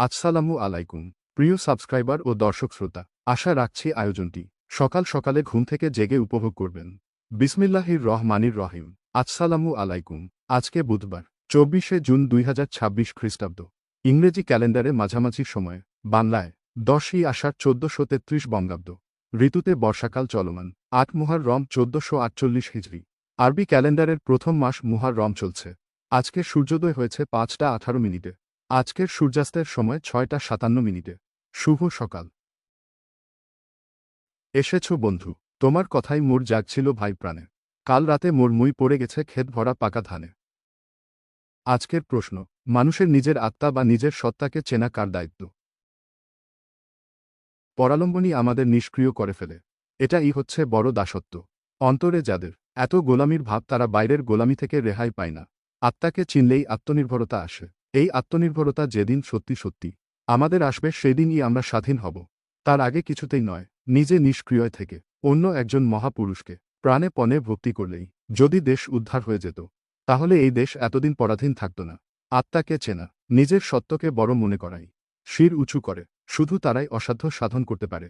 আসসালামু আলাইকুম প্রিয় সাবস্ক্রাইবার ও দর্শক শ্রোতা, আশা রাখছি আয়োজনটি সকাল সকালে ঘুম থেকে জেগে উপভোগ করবেন। বিসমিল্লাহির রহমানির রহিম। আসসালামু আলাইকুম। আজকে বুধবার 24শে জুন 2026 খ্রিস্টাব্দ, ইংরেজি ক্যালেন্ডারে মাঝামাঝি সময়ে, বাংলায় 10ই আষাঢ় 1433 বঙ্গাব্দ। ঋতুতে বর্ষাকাল চলমান। 8 মুহররম 1448 হিজরি। আরবি ক্যালেন্ডারের প্রথম মাস মুহররম চলছে। আজকে সূর্যোদয় হয়েছে 5টা 18 মিনিটে। আজকের সূর্যাস্তের সময় 6টা 57 মিনিটে। শুভ সকাল। এসেছো বন্ধু, তোমার কথাই মোর জাগছিল ভাই প্রাণে। কাল রাতে মোর মুই পড়ে গেছে ক্ষেত ভরা পাকা ধানে। আজকের প্রশ্ন, মানুষের নিজের আত্মা বা নিজের সত্তাকে চেনা কার দায়িত্ব? পরালম্বনই আমাদের নিষ্ক্রিয় করে ফেলে। এটাই হচ্ছে বড় দাসত্ব। অন্তরে যাদের এত গোলামির ভাব, তারা বাইরের গোলামি থেকে রেহাই পায় না। আত্মাকে চিনলেই আত্মনির্ভরতা আসে। এই আত্মনির্ভরতা যেদিন সত্যি সত্যি আমাদের আসবে, সেদিনই আমরা স্বাধীন হব। তার আগে কিছুতেই নয়। নিজে নিষ্ক্রিয় থেকে অন্য একজন মহাপুরুষকে প্রাণে পণে ভক্তি করলেই যদি দেশ উদ্ধার হয়ে যেত, তাহলে এই দেশ এতদিন পরাধীন থাকত না। আত্মাকে চেনা, নিজের সত্যকে বড় মনে করাই, শির উঁচু করে, শুধু তারাই অসাধ্য সাধন করতে পারে।